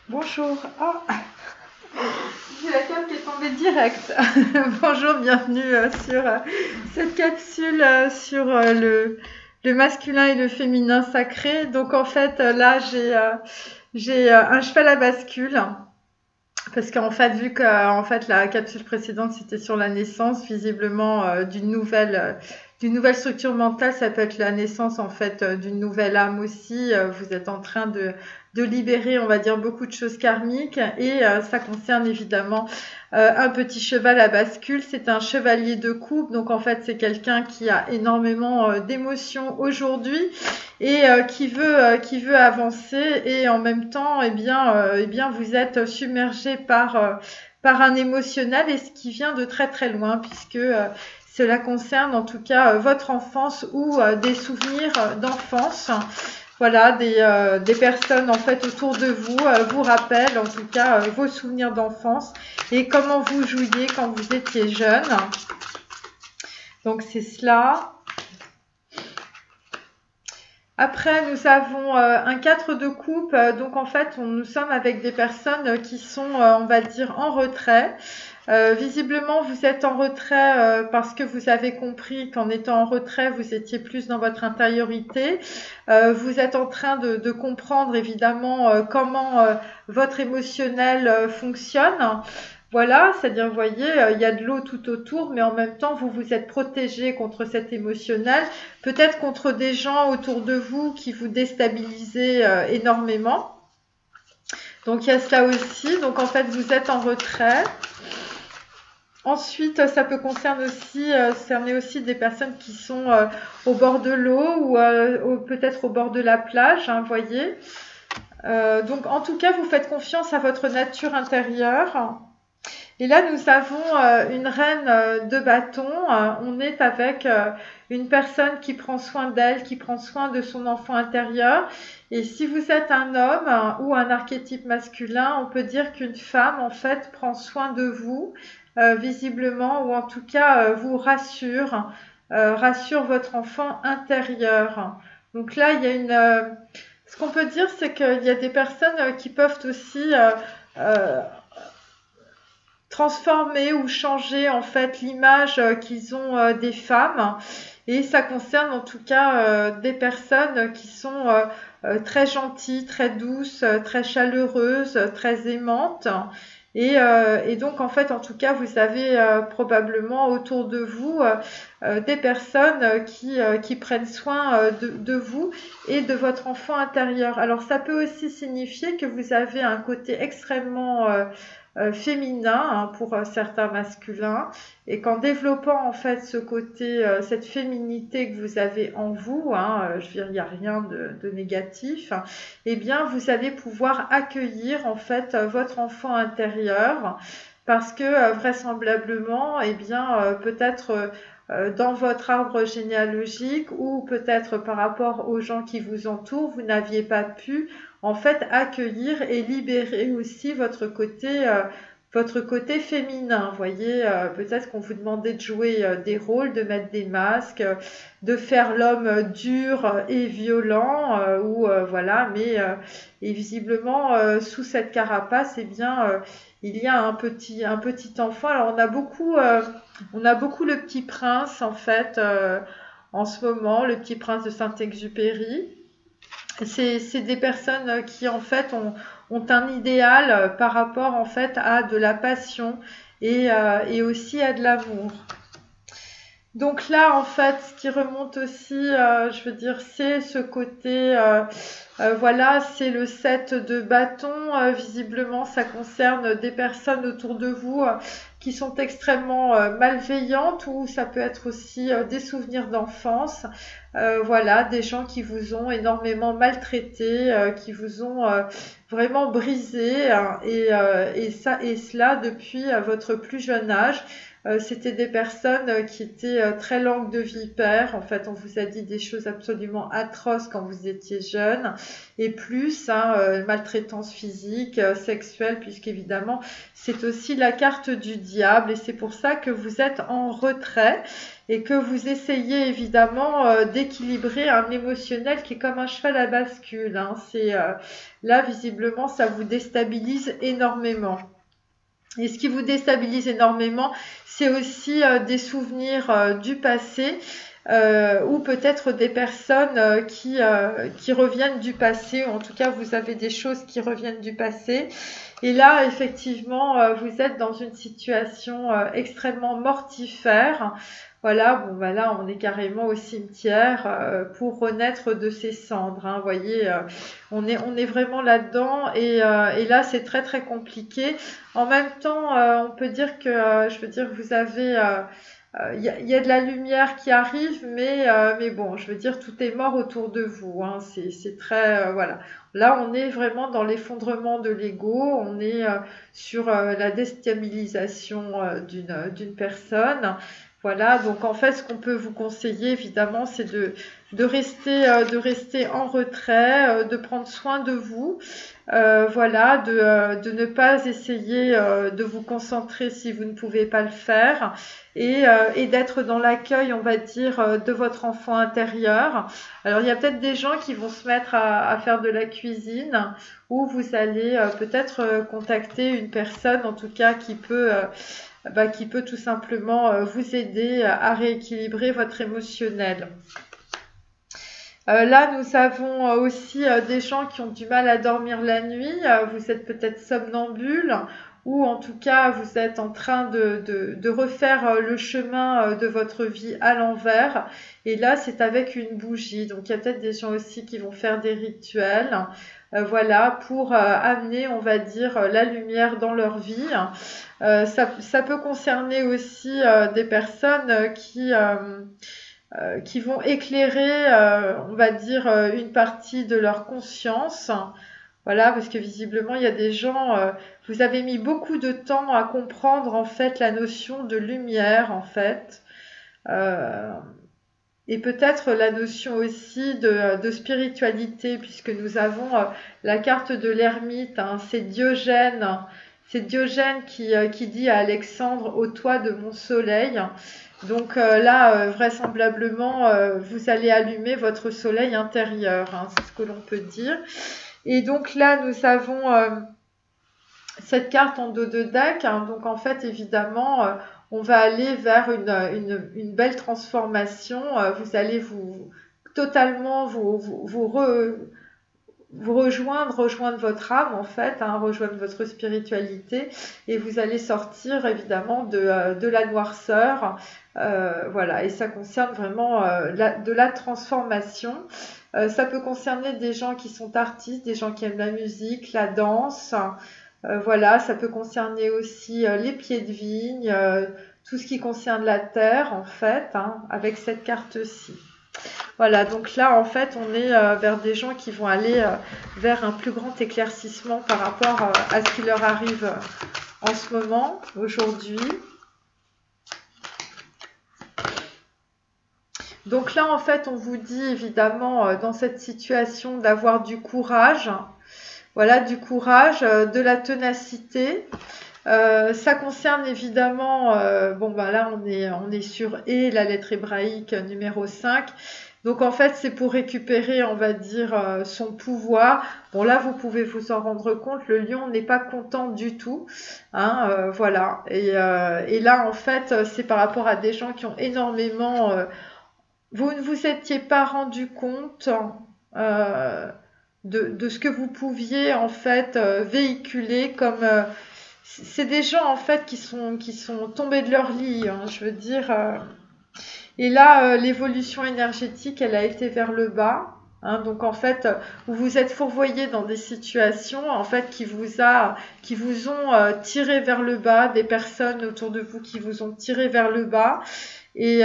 Bonjour. Ah, la carte est tombée direct. Bonjour, bienvenue sur cette capsule sur le masculin et le féminin sacré. Donc en fait, là, j'ai un cheval à bascule. Parce qu'en fait, vu que la capsule précédente c'était sur la naissance, visiblement d'une nouvelle structure mentale, ça peut être la naissance en fait d'une nouvelle âme aussi. Vous êtes en train de libérer, on va dire, beaucoup de choses karmiques et ça concerne évidemment un petit cheval à bascule. C'est un chevalier de coupe, donc en fait c'est quelqu'un qui a énormément d'émotions aujourd'hui et qui veut avancer et en même temps eh bien vous êtes submergé par un émotionnel et ce qui vient de très très loin puisque cela concerne en tout cas votre enfance ou des souvenirs d'enfance. Voilà, des personnes en fait autour de vous vous rappellent en tout cas vos souvenirs d'enfance et comment vous jouiez quand vous étiez jeune. Donc c'est cela. Après, nous avons un 4 de coupe. Donc, en fait, nous sommes avec des personnes qui sont, on va dire, en retrait. Visiblement, vous êtes en retrait parce que vous avez compris qu'en étant en retrait, vous étiez plus dans votre intériorité. Vous êtes en train de comprendre, évidemment, comment votre émotionnel fonctionne. Voilà, c'est-à-dire, vous voyez, il y a de l'eau tout autour, mais en même temps, vous vous êtes protégé contre cet émotionnel, peut-être contre des gens autour de vous qui vous déstabilisaient énormément. Donc, il y a cela aussi. Donc, en fait, vous êtes en retrait. Ensuite, ça peut cerner aussi des personnes qui sont au bord de l'eau ou peut-être au bord de la plage, hein, vous voyez. Donc, en tout cas, vous faites confiance à votre nature intérieure. Et là, nous avons une reine de bâton. On est avec une personne qui prend soin d'elle, qui prend soin de son enfant intérieur. Et si vous êtes un homme ou un archétype masculin, on peut dire qu'une femme, en fait, prend soin de vous, visiblement, ou en tout cas vous rassure votre enfant intérieur. Donc là, il y a ce qu'on peut dire, c'est qu'il y a des personnes qui peuvent aussi euh, transformer ou changer en fait l'image qu'ils ont des femmes et ça concerne en tout cas des personnes qui sont très gentilles, très douces, très chaleureuses, très aimantes et donc en fait en tout cas vous avez probablement autour de vous des personnes qui prennent soin de vous et de votre enfant intérieur. Alors ça peut aussi signifier que vous avez un côté extrêmement féminin pour certains masculins et qu'en développant en fait ce côté, cette féminité que vous avez en vous, je veux dire il n'y a rien de négatif, eh bien vous allez pouvoir accueillir en fait votre enfant intérieur parce que vraisemblablement eh bien peut-être dans votre arbre généalogique ou peut-être par rapport aux gens qui vous entourent, vous n'aviez pas pu en fait accueillir et libérer aussi votre côté féminin. Vous voyez, peut-être qu'on vous demandait de jouer des rôles, de mettre des masques, de faire l'homme dur et violent, voilà, mais et visiblement sous cette carapace, eh bien, il y a un petit enfant. Alors on a beaucoup le Petit Prince en fait en ce moment, le Petit Prince de Saint-Exupéry. C'est des personnes qui en fait ont un idéal par rapport en fait à de la passion et aussi à de l'amour. Donc là, en fait, ce qui remonte aussi, je veux dire, c'est ce côté, voilà, c'est le 7 de bâton. Visiblement, ça concerne des personnes autour de vous qui sont extrêmement malveillantes ou ça peut être aussi des souvenirs d'enfance. Voilà, des gens qui vous ont énormément maltraité, qui vous ont vraiment brisé hein, et cela depuis votre plus jeune âge. C'était des personnes qui étaient très langues de vipère. En fait, on vous a dit des choses absolument atroces quand vous étiez jeune. Et plus, maltraitance physique, sexuelle, puisqu'évidemment, c'est aussi la carte du diable. Et c'est pour ça que vous êtes en retrait. et que vous essayez évidemment d'équilibrer un émotionnel qui est comme un cheval à bascule, hein. Là, visiblement, ça vous déstabilise énormément. Et ce qui vous déstabilise énormément, c'est aussi des souvenirs du passé ou peut-être des personnes qui reviennent du passé, ou en tout cas vous avez des choses qui reviennent du passé. Et là, effectivement, vous êtes dans une situation extrêmement mortifère. Voilà, bon, bah là, on est carrément au cimetière pour renaître de ses cendres, hein. Vous voyez, on est vraiment là-dedans et là, c'est très, très compliqué. En même temps, on peut dire que, je veux dire, vous avez... il y a de la lumière qui arrive, mais bon, je veux dire, tout est mort autour de vous, hein. C'est très... voilà. Là, on est vraiment dans l'effondrement de l'ego, on est sur la déstabilisation d'une personne. Voilà, donc en fait, ce qu'on peut vous conseiller, évidemment, c'est de rester en retrait, de prendre soin de vous, voilà, de ne pas essayer de vous concentrer si vous ne pouvez pas le faire, et d'être dans l'accueil, on va dire, de votre enfant intérieur. Alors, il y a peut-être des gens qui vont se mettre à faire de la cuisine, ou vous allez peut-être contacter une personne, en tout cas, qui peut tout simplement vous aider à rééquilibrer votre émotionnel. Là, nous avons aussi des gens qui ont du mal à dormir la nuit. Vous êtes peut-être somnambule, ou en tout cas, vous êtes en train de refaire le chemin de votre vie à l'envers. Et là, c'est avec une bougie. Donc, il y a peut-être des gens aussi qui vont faire des rituels, voilà, pour amener, on va dire, la lumière dans leur vie. Ça peut concerner aussi des personnes qui vont éclairer, on va dire, une partie de leur conscience. Voilà, parce que visiblement, il y a des gens, vous avez mis beaucoup de temps à comprendre, en fait, la notion de lumière, en fait. Euh, et peut-être la notion aussi de spiritualité, puisque nous avons la carte de l'ermite, hein. C'est Diogène. C'est Diogène qui dit à Alexandre, au toit de mon soleil. Donc là, vraisemblablement, vous allez allumer votre soleil intérieur, hein, c'est ce que l'on peut dire. Et donc là, nous avons cette carte en dos de deck, hein. Donc en fait, évidemment, on va aller vers une belle transformation. Vous allez totalement vous rejoindre votre âme en fait, hein, rejoindre votre spiritualité, et vous allez sortir évidemment de la noirceur, voilà, et ça concerne vraiment de la transformation. Ça peut concerner des gens qui sont artistes, des gens qui aiment la musique, la danse, voilà, ça peut concerner aussi les pieds de vigne, tout ce qui concerne la terre en fait, hein, avec cette carte-ci. Voilà, donc là, en fait, on est vers des gens qui vont aller vers un plus grand éclaircissement par rapport à ce qui leur arrive en ce moment, aujourd'hui. Donc là, en fait, on vous dit évidemment dans cette situation d'avoir du courage, voilà, du courage, de la ténacité. Ça concerne évidemment, bon bah là on est sur et la lettre hébraïque numéro 5. Donc en fait c'est pour récupérer, on va dire, son pouvoir. Bon là vous pouvez vous en rendre compte, le lion n'est pas content du tout, hein, voilà. Et là en fait c'est par rapport à des gens qui ont énormément... vous ne vous étiez pas rendu compte de ce que vous pouviez en fait véhiculer comme... c'est des gens en fait qui sont tombés de leur lit, hein, je veux dire. Et là, l'évolution énergétique, elle a été vers le bas. Hein, donc en fait, vous vous êtes fourvoyé dans des situations en fait qui vous ont tiré vers le bas, des personnes autour de vous qui vous ont tiré vers le bas, et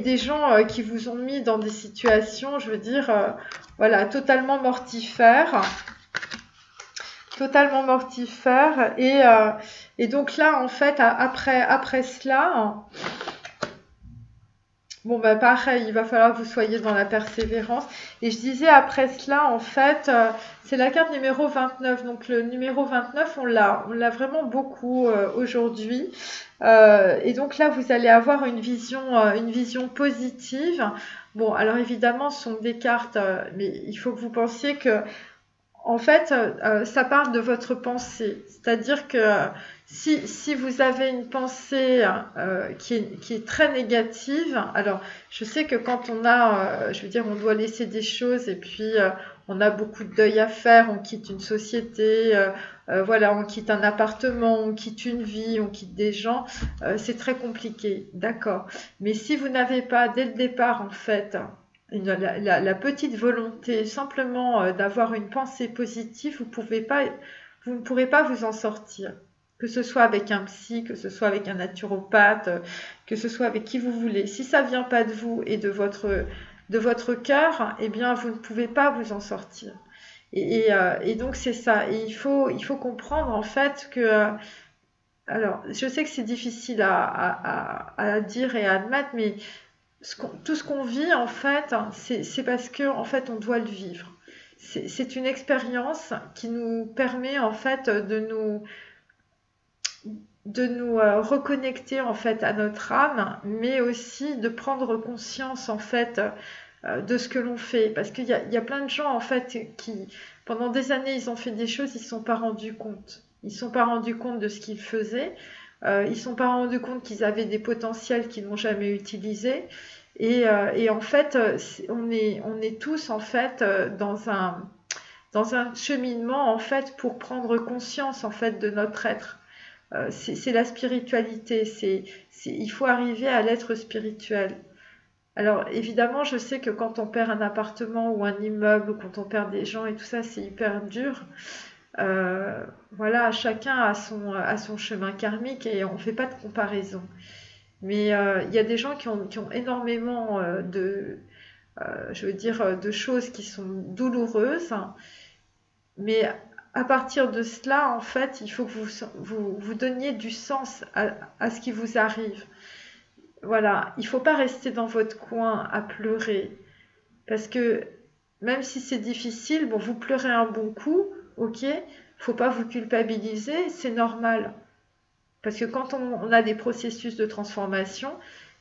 des gens qui vous ont mis dans des situations, je veux dire, voilà, totalement mortifères. Totalement mortifère, et donc là en fait après cela Bon, bah pareil, il va falloir que vous soyez dans la persévérance. Et je disais après cela, en fait, c'est la carte numéro 29. Donc le numéro 29, on l'a vraiment beaucoup aujourd'hui. Et donc là, vous allez avoir une vision positive. Bon, alors évidemment, ce sont des cartes, mais il faut que vous pensiez que en fait, ça parle de votre pensée. C'est-à-dire que si vous avez une pensée qui est très négative, alors je sais que quand on a, je veux dire, on doit laisser des choses et puis on a beaucoup de deuil à faire, on quitte une société, voilà, on quitte un appartement, on quitte une vie, on quitte des gens, c'est très compliqué, d'accord. Mais si vous n'avez pas dès le départ, en fait, la petite volonté simplement d'avoir une pensée positive, vous ne pourrez pas vous en sortir. Que ce soit avec un psy, que ce soit avec un naturopathe, que ce soit avec qui vous voulez. Si ça vient pas de vous et de votre cœur, eh bien, vous ne pouvez pas vous en sortir. Et donc, c'est ça. Et il faut comprendre, en fait, que alors, je sais que c'est difficile à dire et à admettre, mais tout ce qu'on vit, en fait, c'est parce que, en fait, on doit le vivre. C'est une expérience qui nous permet, en fait, de nous reconnecter, en fait, à notre âme, mais aussi de prendre conscience, en fait, de ce que l'on fait. Parce qu'il y a plein de gens, en fait, qui, pendant des années, ils ont fait des choses, ils ne se sont pas rendus compte. Ils ne se sont pas rendus compte de ce qu'ils faisaient. Ils ne se sont pas rendus compte qu'ils avaient des potentiels qu'ils n'ont jamais utilisés. Et en fait, on est tous, en fait, dans un cheminement, en fait, pour prendre conscience, en fait, de notre être. C'est la spiritualité. Il faut arriver à l'être spirituel. Alors évidemment, je sais que quand on perd un appartement ou un immeuble, quand on perd des gens et tout ça, c'est hyper dur. Voilà, chacun a son chemin karmique et on ne fait pas de comparaison. Mais il y a des gens qui ont énormément je veux dire, de choses qui sont douloureuses. Mais à partir de cela, en fait, il faut que vous donniez du sens à ce qui vous arrive. Voilà, il ne faut pas rester dans votre coin à pleurer. Parce que même si c'est difficile, bon, vous pleurez un bon coup, ok, faut pas vous culpabiliser, c'est normal. Parce que quand on a des processus de transformation,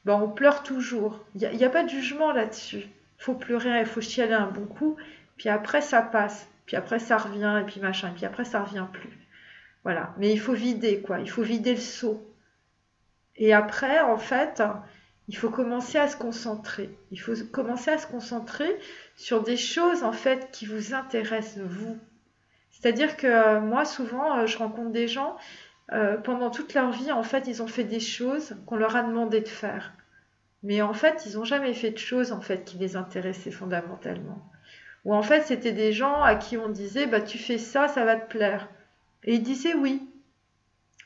ben on pleure toujours. Il y a pas de jugement là-dessus. Faut pleurer, il faut chialer un bon coup, puis après ça passe, puis après ça revient, et puis machin, et puis après ça revient plus. Voilà. Mais il faut vider, quoi. Il faut vider le seau. Et après, en fait, il faut commencer à se concentrer. Il faut commencer à se concentrer sur des choses, en fait, qui vous intéressent, vous. C'est-à-dire que moi, souvent, je rencontre des gens, pendant toute leur vie, en fait, ils ont fait des choses qu'on leur a demandé de faire. Mais en fait, ils n'ont jamais fait de choses, en fait, qui les intéressaient fondamentalement. Ou en fait, c'était des gens à qui on disait, bah, tu fais ça, ça va te plaire. Et ils disaient oui.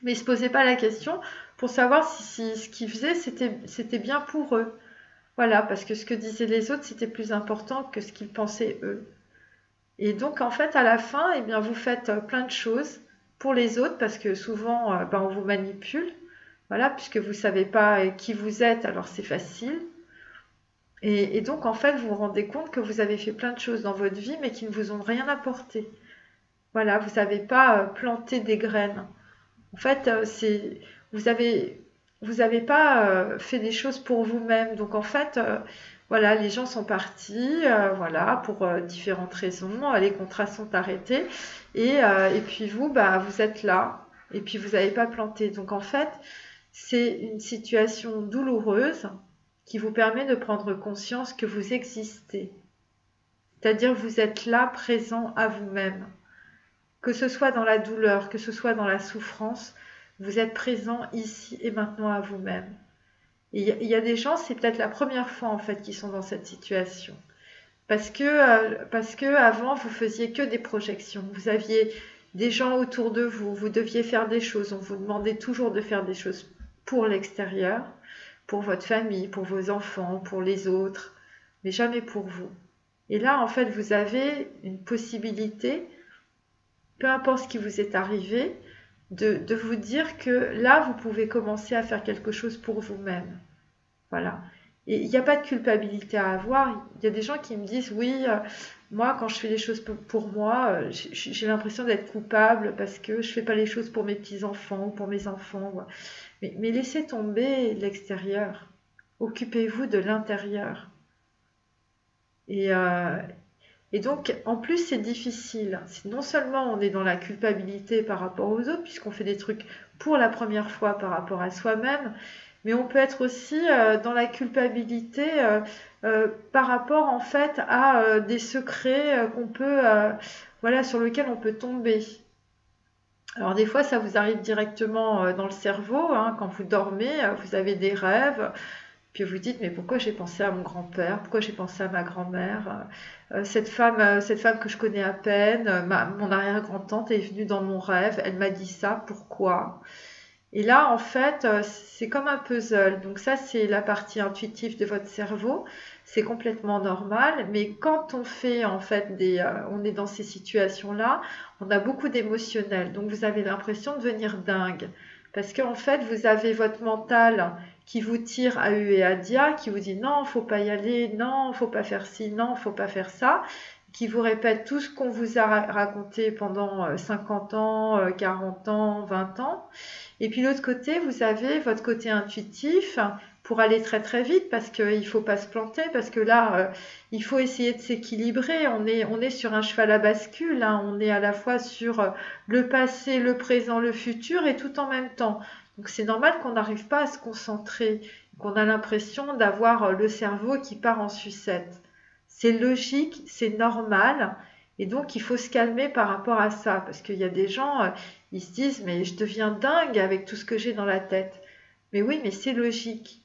Mais ils ne se posaient pas la question pour savoir si ce qu'ils faisaient, c'était bien pour eux. Voilà, parce que ce que disaient les autres, c'était plus important que ce qu'ils pensaient eux. Et donc, en fait, à la fin, eh bien, vous faites plein de choses pour les autres, parce que souvent, ben, on vous manipule. Voilà, puisque vous ne savez pas qui vous êtes, alors c'est facile. Et donc, en fait, vous vous rendez compte que vous avez fait plein de choses dans votre vie, mais qui ne vous ont rien apporté. Voilà, vous n'avez pas planté des graines. En fait, vous avez, vous avez pas fait des choses pour vous-même. Donc en fait, voilà, les gens sont partis, voilà, pour différentes raisons. Les contrats sont arrêtés et puis vous, bah, vous êtes là et puis vous n'avez pas planté. Donc en fait, c'est une situation douloureuse qui vous permet de prendre conscience que vous existez. C'est-à-dire que vous êtes là, présent à vous-même. Que ce soit dans la douleur, que ce soit dans la souffrance, vous êtes présent ici et maintenant à vous-même. Et il y a des gens, c'est peut-être la première fois en fait qu'ils sont dans cette situation. Parce que avant, vous faisiez que des projections. Vous aviez des gens autour de vous, vous deviez faire des choses. On vous demandait toujours de faire des choses pour l'extérieur, pour votre famille, pour vos enfants, pour les autres, mais jamais pour vous. Et là, en fait, vous avez une possibilité, peu importe ce qui vous est arrivé, de vous dire que là, vous pouvez commencer à faire quelque chose pour vous-même. Voilà. Et il n'y a pas de culpabilité à avoir. Il y a des gens qui me disent, oui, moi, quand je fais les choses pour moi, j'ai l'impression d'être coupable parce que je fais pas les choses pour mes petits-enfants ou pour mes enfants. Mais laissez tomber l'extérieur. Occupez-vous de l'intérieur. Et, euh, et donc, en plus, c'est difficile. Non seulement on est dans la culpabilité par rapport aux autres, puisqu'on fait des trucs pour la première fois par rapport à soi-même, mais on peut être aussi dans la culpabilité par rapport en fait à des secrets qu'on peut, voilà, sur lesquels on peut tomber. Alors des fois, ça vous arrive directement dans le cerveau, hein, quand vous dormez, vous avez des rêves, puis vous dites, mais pourquoi j'ai pensé à mon grand-père? Pourquoi j'ai pensé à ma grand-mère? Cette femme que je connais à peine, mon arrière-grand-tante est venue dans mon rêve, elle m'a dit ça, pourquoi? Et là, en fait, c'est comme un puzzle. Donc ça, c'est la partie intuitive de votre cerveau. C'est complètement normal. Mais quand on fait, en fait, on est dans ces situations-là, on a beaucoup d'émotionnel. Donc vous avez l'impression de devenir dingue. Parce qu'en fait, vous avez votre mental qui vous tire à hu et à dia, qui vous dit non, faut pas y aller, non, faut pas faire ci, non, faut pas faire ça, qui vous répète tout ce qu'on vous a raconté pendant 50 ans, 40 ans, 20 ans. Et puis l'autre côté, vous avez votre côté intuitif pour aller très très vite parce qu'il ne faut pas se planter, parce que là, il faut essayer de s'équilibrer. On est sur un cheval à bascule, hein. On est à la fois sur le passé, le présent, le futur et tout en même temps. Donc c'est normal qu'on n'arrive pas à se concentrer, qu'on a l'impression d'avoir le cerveau qui part en sucette. C'est logique, c'est normal. Et donc, il faut se calmer par rapport à ça, parce qu'il y a des gens, ils se disent, mais je deviens dingue avec tout ce que j'ai dans la tête. Mais oui, mais c'est logique.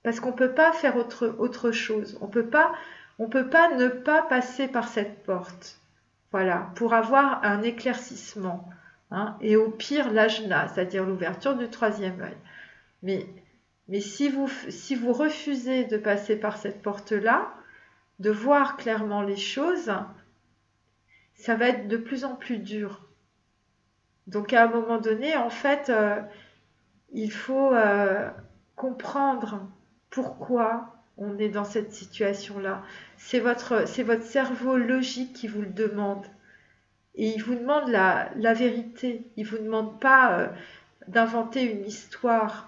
Parce qu'on ne peut pas faire autre chose. On peut pas ne pas passer par cette porte. Voilà, pour avoir un éclaircissement. Hein, et au pire, l'ajna, c'est-à-dire l'ouverture du troisième œil. Mais, mais si vous refusez de passer par cette porte-là, de voir clairement les choses, ça va être de plus en plus dur. Donc à un moment donné, en fait, il faut comprendre pourquoi on est dans cette situation-là. C'est votre cerveau logique qui vous le demande. Et il vous demande la vérité. Il ne vous demande pas d'inventer une histoire.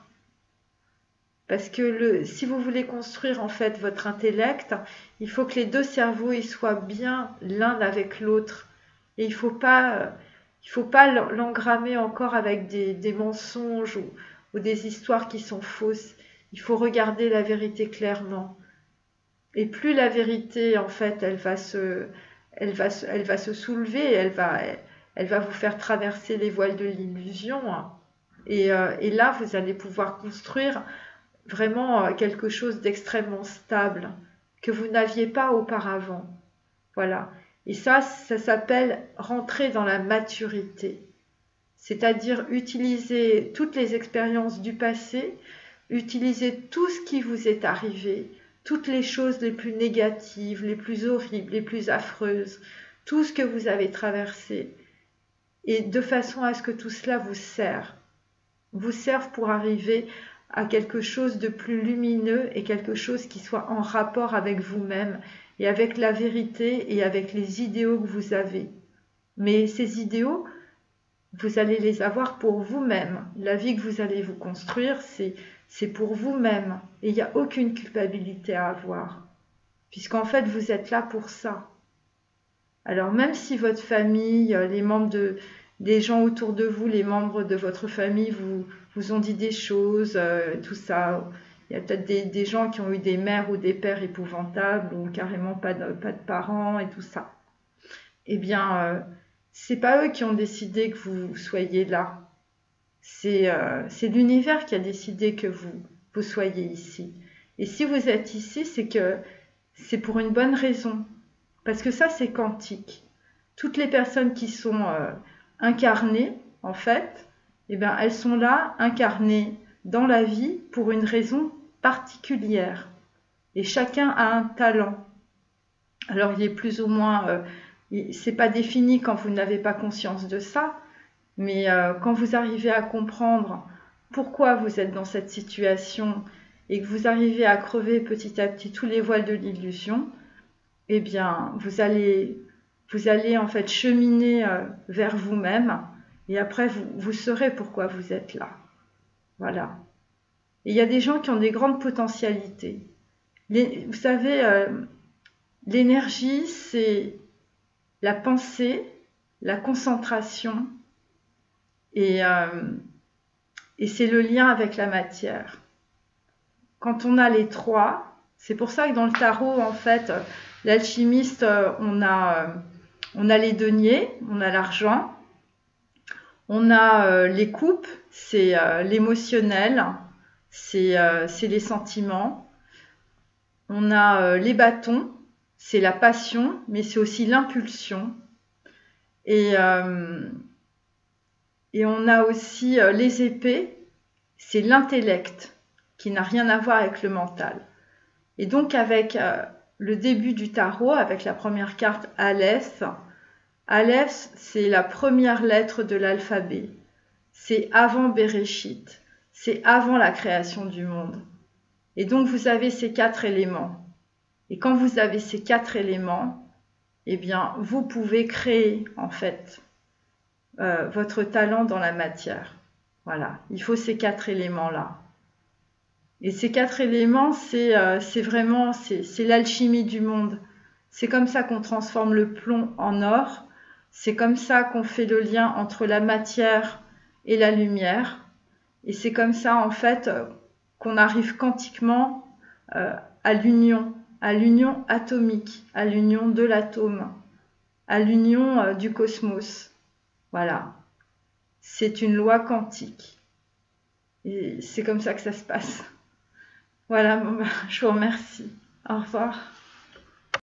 Parce que si vous voulez construire en fait votre intellect, il faut que les deux cerveaux ils soient bien l'un avec l'autre. Et il faut pas l'engrammer encore avec des mensonges ou des histoires qui sont fausses. Il faut regarder la vérité clairement. Et plus la vérité, en fait, elle va se soulever, elle va vous faire traverser les voiles de l'illusion. Et là, vous allez pouvoir construire vraiment quelque chose d'extrêmement stable que vous n'aviez pas auparavant. Voilà. Et ça s'appelle rentrer dans la maturité. C'est-à-dire utiliser toutes les expériences du passé, utiliser tout ce qui vous est arrivé, toutes les choses les plus négatives, les plus horribles, les plus affreuses, tout ce que vous avez traversé, et de façon à ce que tout cela vous serve pour arriver à quelque chose de plus lumineux et quelque chose qui soit en rapport avec vous-même et avec la vérité et avec les idéaux que vous avez. Mais ces idéaux, vous allez les avoir pour vous-même. La vie que vous allez vous construire, c'est pour vous-même. Et il n'y a aucune culpabilité à avoir. Puisqu'en fait, vous êtes là pour ça. Alors même si votre famille, les gens autour de vous, les membres de votre famille vous ont dit des choses, tout ça, il y a peut-être des gens qui ont eu des mères ou des pères épouvantables ou carrément pas de parents et tout ça. Eh bien, c'est pas eux qui ont décidé que vous soyez là. C'est l'univers qui a décidé que vous soyez ici. Et si vous êtes ici, c'est que c'est pour une bonne raison. Parce que ça, c'est quantique. Toutes les personnes qui sont incarnées, en fait, eh bien, elles sont là, incarnées dans la vie pour une raison particulière. Et chacun a un talent. Alors, il est plus ou moins... c'est pas défini quand vous n'avez pas conscience de ça, mais quand vous arrivez à comprendre pourquoi vous êtes dans cette situation et que vous arrivez à crever petit à petit tous les voiles de l'illusion, eh bien, vous allez en fait cheminer vers vous-même et après, vous saurez pourquoi vous êtes là. Voilà. Et il y a des gens qui ont des grandes potentialités. Vous savez, l'énergie, c'est la pensée, la concentration et c'est le lien avec la matière. Quand on a les trois, c'est pour ça que dans le tarot, en fait, l'alchimiste, on a les deniers, on a l'argent, on a les coupes, c'est l'émotionnel, c'est les sentiments. On a les bâtons, c'est la passion, mais c'est aussi l'impulsion. Et on a aussi les épées, c'est l'intellect, qui n'a rien à voir avec le mental. Et donc avec le début du tarot, avec la première carte Aleph, Aleph, c'est la première lettre de l'alphabet. C'est avant Bereshit, c'est avant la création du monde. Et donc vous avez ces 4 éléments. Et quand vous avez ces 4 éléments, eh bien vous pouvez créer en fait votre talent dans la matière. Voilà, il faut ces 4 éléments-là. Et ces 4 éléments, c'est vraiment c'est l'alchimie du monde. C'est comme ça qu'on transforme le plomb en or. C'est comme ça qu'on fait le lien entre la matière et la lumière. Et c'est comme ça, en fait, qu'on arrive quantiquement à l'union atomique, à l'union de l'atome, à l'union du cosmos. Voilà. C'est une loi quantique. Et c'est comme ça que ça se passe. Voilà, bon, je vous remercie. Au revoir.